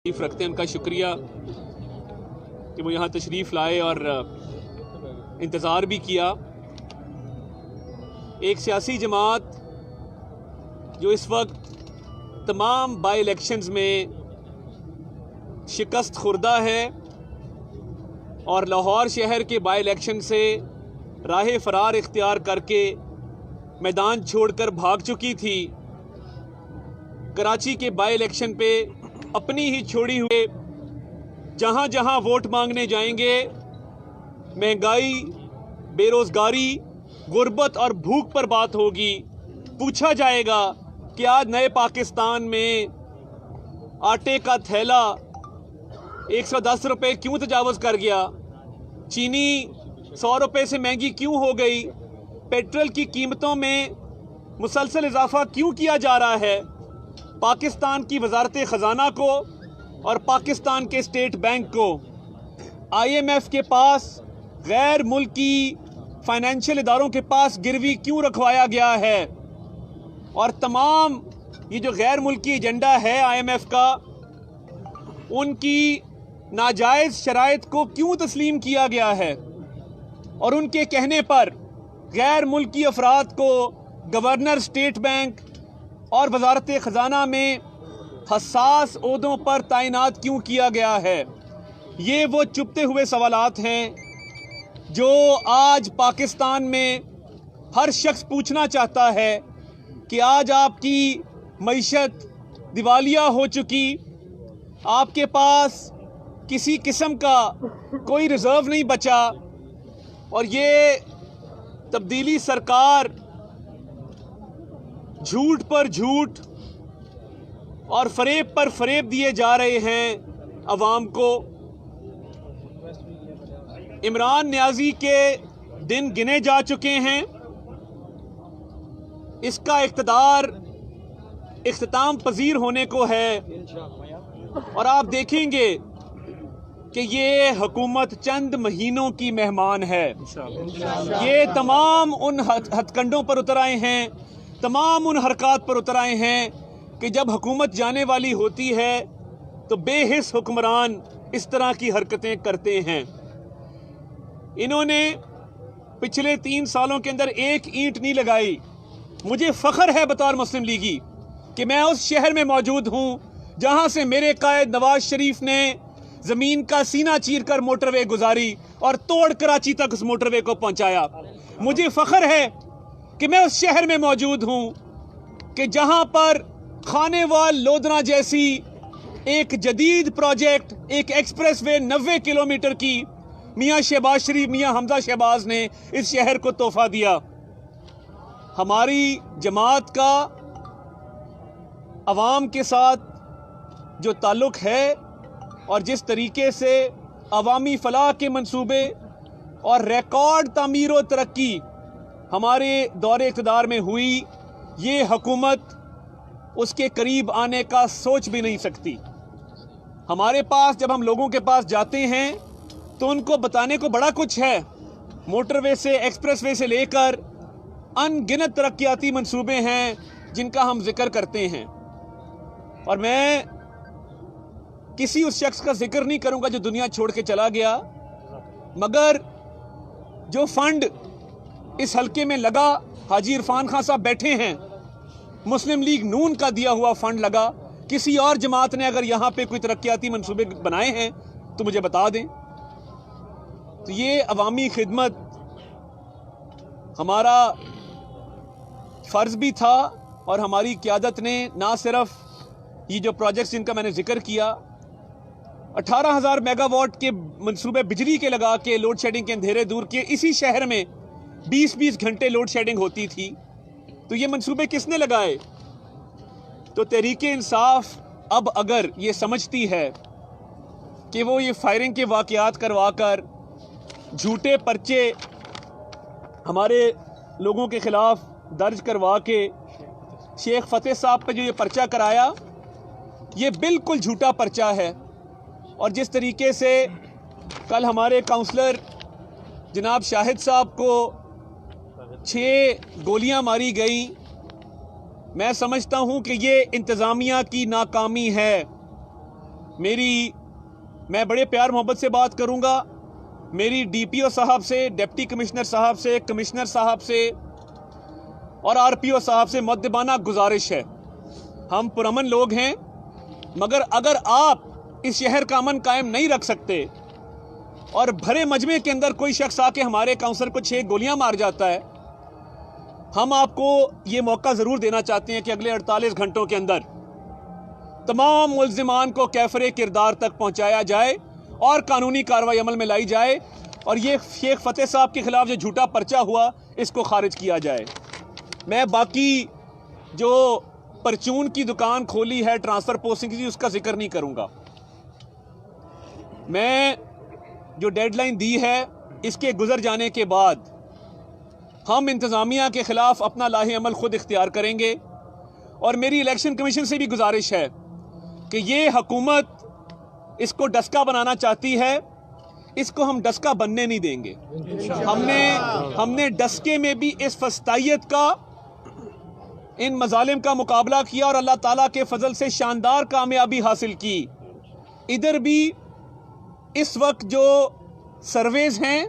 तशरीफ़ रखते हैं, उनका शुक्रिया कि वो यहाँ तशरीफ़ लाए और इंतज़ार भी किया। एक सियासी जमात जो इस वक्त तमाम बाई इलेक्शंस में शिकस्त खुर्दा है और लाहौर शहर के बाई इलेक्शन से राह फरार इख्तियार करके मैदान छोड़कर भाग चुकी थी, कराची के बाई इलेक्शन पे अपनी ही छोड़ी हुए जहां जहां वोट मांगने जाएंगे महंगाई, बेरोजगारी, गुर्बत और भूख पर बात होगी। पूछा जाएगा कि आज नए पाकिस्तान में आटे का थैला 110 रुपये क्यों तजावज़ कर गया, चीनी 100 रुपये से महंगी क्यों हो गई, पेट्रोल की कीमतों में मुसलसल इजाफा क्यों किया जा रहा है। पाकिस्तान की वजारत ख़जाना को और पाकिस्तान के स्टेट बैंक को IMF के पास, गैर मुल्की फाइनेंशियल इदारों के पास गिरवी क्यों रखवाया गया है, और तमाम ये जो गैर मुल्की एजेंडा है IMF का, उनकी नाजायज़ शराइत को क्यों तस्लीम किया गया है, और उनके कहने पर गैर मुल्की अफराद को गवर्नर स्टेट बैंक और वजारत ख़जाना में हसास ओहदों पर तैनात क्यों किया गया है। ये वो चुपते हुए सवालात हैं जो आज पाकिस्तान में हर शख्स पूछना चाहता है कि आज आपकी मईशत दिवालिया हो चुकी, आपके पास किसी किस्म का कोई रिज़र्व नहीं बचा, और ये तब्दीली सरकार झूठ पर झूठ और फरेब पर फरेब दिए जा रहे हैं अवाम को। इमरान नियाज़ी के दिन गिने जा चुके हैं, इसका इक़्तिदार इख्तिताम पजीर होने को है, और आप देखेंगे कि ये हुकूमत चंद महीनों की मेहमान है। ये तमाम उन हथकंडों पर उतर आए हैं, तमाम उन हरकत पर उतर आए हैं कि जब हुकूमत जाने वाली होती है तो बेहिस हुक्मरान इस तरह की हरकतें करते हैं। इन्होंने पिछले 3 सालों के अंदर एक ईंट नहीं लगाई। मुझे फ़ख्र है बतौर मुस्लिम लीगी कि मैं उस शहर में मौजूद हूँ जहाँ से मेरे कायद नवाज शरीफ ने ज़मीन का सीना चीर कर मोटरवे गुजारी और तोड़ कराची तक उस मोटरवे को पहुँचाया। मुझे फ़ख्र है कि मैं उस शहर में मौजूद हूँ कि जहाँ पर खानेवाल लोधना जैसी एक जदीद प्रोजेक्ट, एक एक्सप्रेसवे 90 किलोमीटर की मियाँ शहबाज शरीफ, मियाँ हमजा शहबाज ने इस शहर को तोहफा दिया। हमारी जमात का अवाम के साथ जो ताल्लुक़ है और जिस तरीके से अवामी फलाह के मंसूबे और रिकॉर्ड तामीर व तरक्की हमारे दौरे इक़्तिदार में हुई, ये हुकूमत उसके करीब आने का सोच भी नहीं सकती। हमारे पास जब हम लोगों के पास जाते हैं तो उनको बताने को बड़ा कुछ है, मोटरवे से एक्सप्रेसवे से लेकर अनगिनत तरक्याती मंसूबे हैं जिनका हम जिक्र करते हैं, और मैं किसी उस शख्स का जिक्र नहीं करूंगा जो दुनिया छोड़ के चला गया, मगर जो फंड इस हल्के में लगा, हाजी इरफान खान साहब बैठे हैं, मुस्लिम लीग नून का दिया हुआ फंड लगा। किसी और जमात ने अगर यहाँ पे कोई तरक्याती मंसूबे बनाए हैं तो मुझे बता दें। तो ये अवामी खिदमत हमारा फ़र्ज़ भी था, और हमारी क़यादत ने ना सिर्फ ये जो प्रोजेक्ट्स जिनका मैंने जिक्र किया, 18,000 मेगावाट के मंसूबे बिजली के लगा के लोड शेडिंग के अंधेरे दूर किए। इसी शहर में 20-20 घंटे लोड शेडिंग होती थी, तो ये मंसूबे किसने लगाए? तो तहरीके इंसाफ अब अगर ये समझती है कि वो ये फायरिंग के वाक़यात करवा कर झूठे पर्चे हमारे लोगों के ख़िलाफ़ दर्ज करवा के शेख फ़तेह साहब पे जो ये पर्चा कराया, ये बिल्कुल झूठा पर्चा है। और जिस तरीके से कल हमारे काउंसलर जनाब शाहिद साहब को 6 गोलियां मारी गई, मैं समझता हूं कि ये इंतज़ामिया की नाकामी है। मैं बड़े प्यार मोहब्बत से बात करूंगा। मेरी डीपीओ साहब से, डिप्टी कमिश्नर साहब से, कमिश्नर साहब से और आरपीओ साहब से मुअद्दबाना गुजारिश है, हम पुरअमन लोग हैं, मगर अगर आप इस शहर का अमन कायम नहीं रख सकते और भरे मजमे के अंदर कोई शख्स आके हमारे काउंसलर को 6 गोलियां मार जाता है, हम आपको ये मौका ज़रूर देना चाहते हैं कि अगले 48 घंटों के अंदर तमाम मुल्ज़िमान को कैफरे किरदार तक पहुंचाया जाए और कानूनी कार्रवाई अमल में लाई जाए और ये शेख फतेह साहब के खिलाफ जो झूठा पर्चा हुआ इसको खारिज किया जाए। मैं बाकी जो परचून की दुकान खोली है ट्रांसफ़र पोस्टिंग की, उसका जिक्र नहीं करूंगा। मैं जो डेडलाइन दी है इसके गुजर जाने के बाद हम इंतज़ामिया के ख़िलाफ़ अपना लाहे अमल ख़ुद इख्तियार करेंगे और मेरी इलेक्शन कमीशन से भी गुजारिश है कि ये हुकूमत इसको डस्का बनाना चाहती है, इसको हम डस्का बनने नहीं देंगे। हमने डस्के में भी इस फस्तायत का, इन मजालिम का मुकाबला किया और अल्लाह ताला के फजल से शानदार कामयाबी हासिल की। इधर भी इस वक्त जो सर्वेज हैं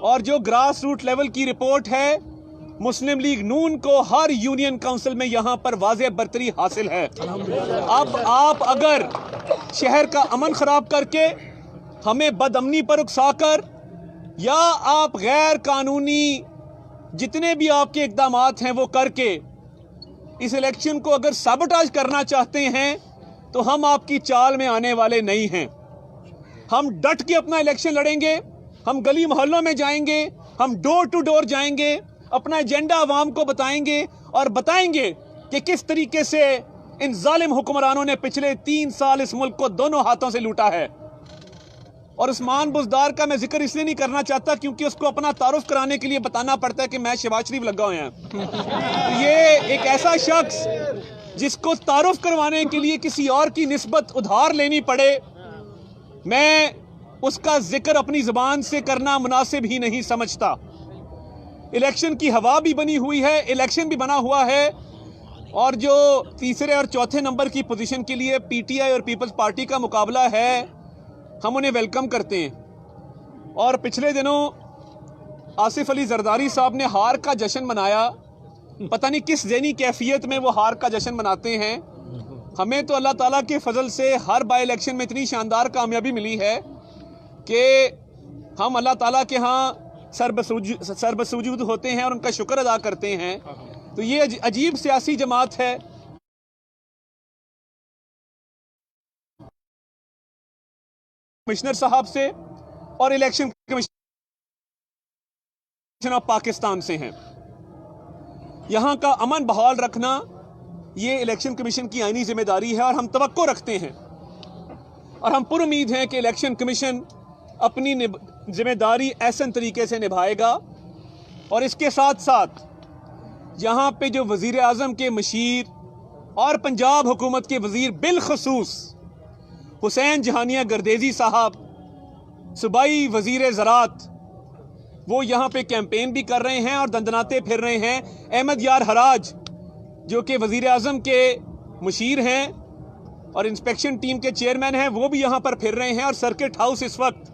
और जो ग्रास रूट लेवल की रिपोर्ट है, मुस्लिम लीग नून को हर यूनियन काउंसिल में यहाँ पर वाज़ेह बरतरी हासिल है। अब आप अगर शहर का अमन ख़राब करके हमें बदअमनी पर उकसाकर या आप गैर कानूनी जितने भी आपके इक़दामात हैं वो करके इस इलेक्शन को अगर साबोटाज करना चाहते हैं तो हम आपकी चाल में आने वाले नहीं हैं। हम डट के अपना इलेक्शन लड़ेंगे, हम गली मोहल्लों में जाएंगे, हम डोर टू डोर जाएंगे, अपना एजेंडा आवाम को बताएंगे और बताएंगे कि किस तरीके से इन जालिम हुक्मरानों ने पिछले 3 साल इस मुल्क को दोनों हाथों से लूटा है। और उस्मान बुज़दार का मैं जिक्र इसलिए नहीं करना चाहता क्योंकि उसको अपना तारुफ कराने के लिए बताना पड़ता है कि मैं शहबाज शरीफ लगा हुए हैं। तो ये एक ऐसा शख्स जिसको तारुफ करवाने के लिए किसी और की निस्बत उधार लेनी पड़े, मैं उसका जिक्र अपनी ज़बान से करना मुनासिब ही नहीं समझता। इलेक्शन की हवा भी बनी हुई है, इलेक्शन भी बना हुआ है और जो तीसरे और चौथे नंबर की पोजीशन के लिए पीटीआई और पीपल्स पार्टी का मुकाबला है, हम उन्हें वेलकम करते हैं। और पिछले दिनों आसिफ अली जरदारी साहब ने हार का जश्न मनाया, पता नहीं किस ज़हनी कैफियत में वो हार का जश्न मनाते हैं। हमें तो अल्लाह ताला के फजल से हर बाई इलेक्शन में इतनी शानदार कामयाबी मिली है कि हम अल्लाह ताला के यहाँ सरबसूजूद होते हैं और उनका शुक्र अदा करते हैं। तो ये अजीब सियासी जमात है। कमिश्नर साहब से और इलेक्शन कमीशन ऑफ पाकिस्तान से हैं। यहाँ का अमन बहाल रखना ये इलेक्शन कमीशन की आईनी जिम्मेदारी है और हम तवक्को रखते हैं और हम पुरुम्मीद हैं कि इलेक्शन कमीशन अपनी जिम्मेदारी ऐसे तरीके से निभाएगा। और इसके साथ साथ यहाँ पे जो वज़ीर आज़म के मशीर और पंजाब हुकूमत के वज़ीर बिलखसूस हुसैन जहानिया गर्देजी साहब, सूबाई वज़ीर ज़राअत, वो यहाँ पे कैंपेन भी कर रहे हैं और दंदनाते फिर रहे हैं। अहमद यार हराज जो कि वज़ीर आज़म के मशीर हैं और इंस्पेक्शन टीम के चेयरमैन हैं, वो भी यहाँ पर फिर रहे हैं। और सर्किट हाउस इस वक्त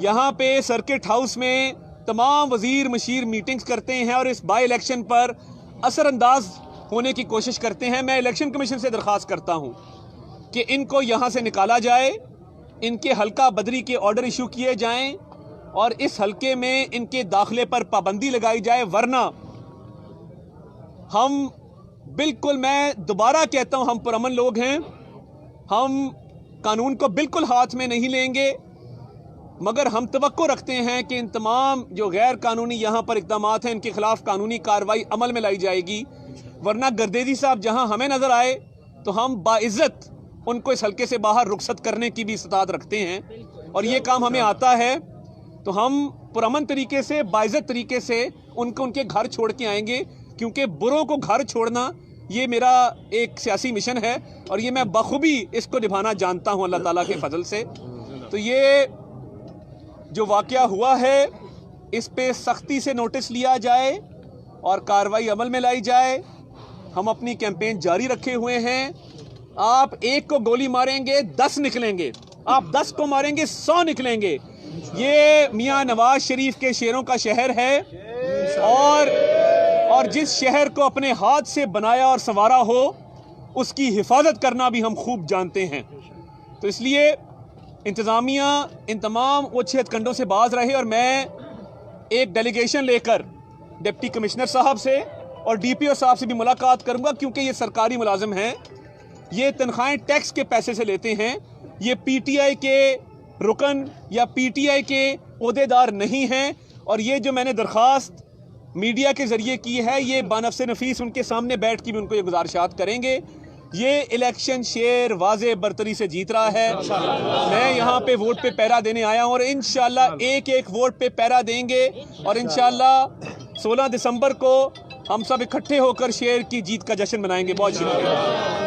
यहाँ पे सर्किट हाउस में तमाम वज़ीर मशीर मीटिंग्स करते हैं और इस बाई इलेक्शन पर असरअंदाज होने की कोशिश करते हैं। मैं इलेक्शन कमीशन से दरख्वास्त करता हूँ कि इनको यहाँ से निकाला जाए, इनके हल्का बदरी के ऑर्डर इशू किए जाएं और इस हल्के में इनके दाखिले पर पाबंदी लगाई जाए, वरना हम बिल्कुल, मैं दोबारा कहता हूँ, हम पुरअमन लोग हैं, हम कानून को बिल्कुल हाथ में नहीं लेंगे, मगर हम तवक्को रखते हैं कि इन तमाम जो गैर कानूनी यहाँ पर इक़दामात हैं इनके खिलाफ कानूनी कार्रवाई अमल में लाई जाएगी। वरना गर्देजी साहब जहाँ हमें नज़र आए तो हम बाइज़्ज़त उनको इस हल्के से बाहर रुखसत करने की भी इस्तात रखते हैं और ये काम हमें आता है। तो हम पुरअमन तरीके से, बाइज़्ज़त तरीके से उनको उनके घर छोड़ के आएंगे, क्योंकि बुरों को घर छोड़ना ये मेरा एक सियासी मिशन है और ये मैं बखूबी इसको निभाना जानता हूँ अल्लाह ताला के फजल से। तो ये जो वाक़या हुआ है इस पे सख्ती से नोटिस लिया जाए और कार्रवाई अमल में लाई जाए। हम अपनी कैंपेन जारी रखे हुए हैं آپ ایک کو گولی ماریں گے 10 نکلیں گے, آپ 10 کو ماریں گے 100 نکلیں گے. یہ میاں نواز شریف کے شیروں کا شہر ہے, اور جس شہر کو اپنے ہاتھ سے بنایا اور سنوارا ہو اس کی حفاظت کرنا بھی ہم خوب جانتے ہیں. تو اس لیے انتظامیہ ان تمام اوچھے ہتھ کنڈوں سے باز رہے, اور میں ایک ڈیلیگیشن لے کر ڈپٹی کمشنر صاحب سے اور ڈی پی او صاحب سے بھی ملاقات کروں گا, کیونکہ یہ سرکاری ملازم ہیں, یہ تنخواہیں ٹیکس کے پیسے سے لیتے ہیں, یہ پی ٹی آئی کے رکن یا پی ٹی آئی کے عہدیدار نہیں ہیں. اور یہ جو میں نے درخواست میڈیا کے ذریعے کی ہے, یہ بانفس نفیس ان کے سامنے بیٹھ کے بھی ان کو یہ گزارشات کریں گے. یہ الیکشن شیر واضح برتری سے جیت رہا ہے. میں یہاں پہ ووٹ پہ پیرا دینے آیا ہوں, اور انشاءاللہ ایک ایک ووٹ پہ پیرا دیں گے, اور انشاءاللہ 16 دسمبر کو ہم سب اکٹھے ہو کر شیر کی جیت کا جشن منائیں گے. بہت شکریہ.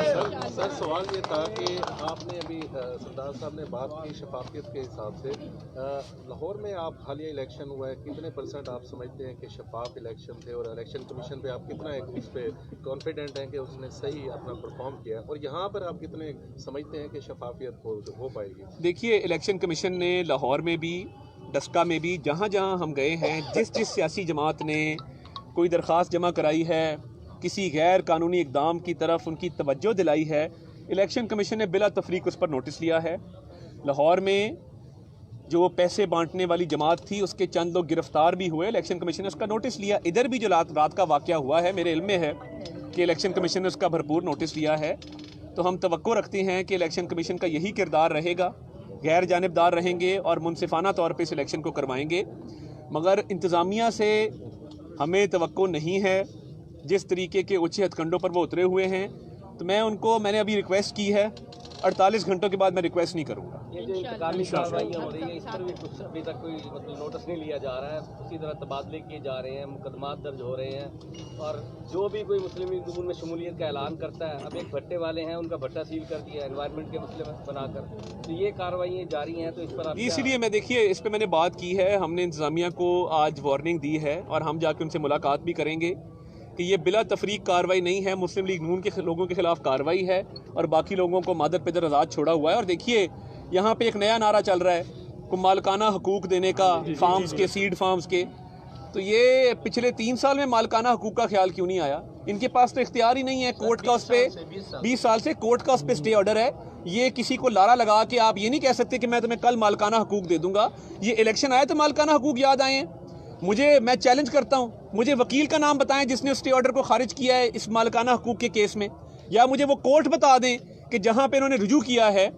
سر سوال یہ تھا کہ آپ نے ابھی سردار صاحب نے بات کی شفافیت کے حساب سے, لاہور میں آپ حالیہ الیکشن ہوا ہے, کتنے % آپ سمجھتے ہیں کہ شفاف الیکشن تھے, اور الیکشن کمیشن پہ آپ کتنا اس پہ کانفیڈنٹ ہیں کہ اس نے صحیح اپنا پرفارم کیا, اور یہاں پر آپ کتنے سمجھتے ہیں کہ شفافیت ہو پائے گی؟ دیکھیے, الیکشن کمیشن نے لاہور میں بھی, ڈسکا میں بھی, جہاں جہاں ہم گئے ہیں, جس سیاسی جماعت نے کوئی درخواست جمع کرائی ہے, کسی غیر قانونی اقدام کی طرف ان کی توجہ دلائی ہے, الیکشن کمیشن نے بلا تفریق اس پر نوٹس لیا ہے. لاہور میں جو پیسے بانٹنے والی جماعت تھی اس کے چند لوگ گرفتار بھی ہوئے, الیکشن کمیشن نے اس کا نوٹس لیا. ادھر بھی جو رات کا واقعہ ہوا ہے, میرے علم میں ہے کہ الیکشن کمیشن نے اس کا بھرپور نوٹس لیا ہے. تو ہم توقع رکھتے ہیں کہ الیکشن کمیشن کا یہی کردار رہے گا, غیر جانبدار رہیں گے اور منصفانہ طور پہ اس الیکشن کو کروائیں گے. مگر انتظامیہ سے ہمیں توقع نہیں ہے, جس طریقے کے اونچے ہتھ کنڈوں پر وہ اترے ہوئے ہیں. تو میں نے ابھی ریکویسٹ کی ہے, 48 گھنٹوں کے بعد میں ریکویسٹ نہیں کروں گا. یہ جو انتقامی کارروائیاں ہو رہی ہیں, اس پر بھی کچھ ابھی تک کوئی نوٹس نہیں لیا جا رہا ہے. اسی طرح تبادلے کیے جا رہے ہیں, مقدمات درج ہو رہے ہیں, اور جو بھی کوئی مسلم لیگ نون میں شمولیت کا اعلان کرتا ہے, اب ایک بھٹے والے ہیں ان کا بھٹا سیل کر دیا انوائرمنٹ کے مسئلے میں بنا کر, تو یہ کارروائیاں جاری ہیں. تو اس پر آپ اسی لیے دیکھیے, اس پہ میں نے بات کی ہے, ہم نے انتظامیہ کو آج وارننگ دی ہے, اور ہم جا کے ان سے ملاقات بھی کریں گے کہ یہ بلا تفریق کاروائی نہیں ہے, مسلم لیگ نون کے لوگوں کے خلاف کاروائی ہے, اور باقی لوگوں کو مادر پدر آزاد چھوڑا ہوا ہے. اور دیکھیے, یہاں پہ ایک نیا نعرہ چل رہا ہے مالکانہ حقوق دینے کا, فارمز کے, سیڈ فارمز کے. تو یہ پچھلے 3 سال میں مالکانہ حقوق کا خیال کیوں نہیں آیا؟ ان کے پاس تو اختیار ہی نہیں ہے. کورٹ کا اس پہ 20 سال سے کورٹ کا اس پہ اسٹے آرڈر ہے. یہ کسی کو لارا لگا کے آپ یہ نہیں کہہ سکتے کہ میں تمہیں کل مالکانہ حقوق دے دوں گا. یہ الیکشن آئے تو مالکانہ حقوق یاد آئے ہیں. میں چیلنج کرتا ہوں, مجھے وکیل کا نام بتائیں جس نے اسٹے آرڈر کو خارج کیا ہے اس مالکانہ حقوق کے کیس میں, یا مجھے وہ کورٹ بتا دیں کہ جہاں پہ انہوں نے رجوع کیا ہے.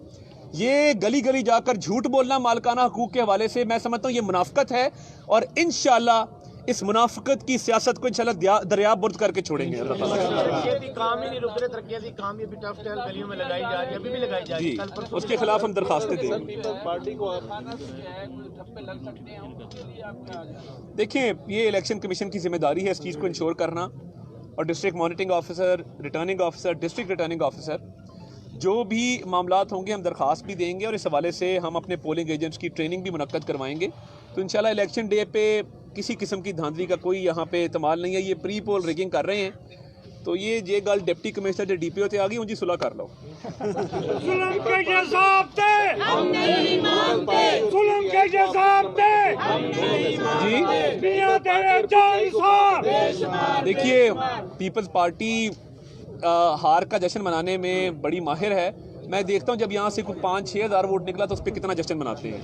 یہ گلی گلی جا کر جھوٹ بولنا مالکانہ حقوق کے حوالے سے, میں سمجھتا ہوں یہ منافقت ہے, اور انشاءاللہ اس منافقت کی سیاست کو انشاءاللہ دریاب برد کر کے چھوڑیں گے. اللہ تعالیٰ جی, اس کے خلاف ہم درخواستیں دیں گے. دیکھیں, یہ الیکشن کمیشن کی ذمہ داری ہے اس چیز کو انشور کرنا, اور district monitoring officer, returning officer, district returning officer, جو بھی معاملات ہوں گے ہم درخواست بھی دیں گے, اور اس حوالے سے ہم اپنے پولنگ ایجنٹس کی ٹریننگ بھی منعقد کروائیں گے. تو انشاءاللہ الیکشن ڈے پہ کسی قسم کی دھاندلی کا کوئی یہاں پہ احتمال نہیں ہے. یہ پری پول ریگنگ کر رہے ہیں, تو یہ گل ڈپٹی کمشنر تے ڈی پی او تے آ گئی, ان جی صلح کر لو. ظلم کے جزاب تے ہم نہیں مانتے, ظلم کے جزاب تے ہم نہیں مانتے, میاں تیرے جان صاحب. دیکھیے, پیپلز پارٹی ہار کا جشن منانے میں بڑی ماہر ہے. میں دیکھتا ہوں جب یہاں سے کوئی 5-6 ہزار ووٹ نکلا تو اس پہ کتنا جشن مناتے ہیں.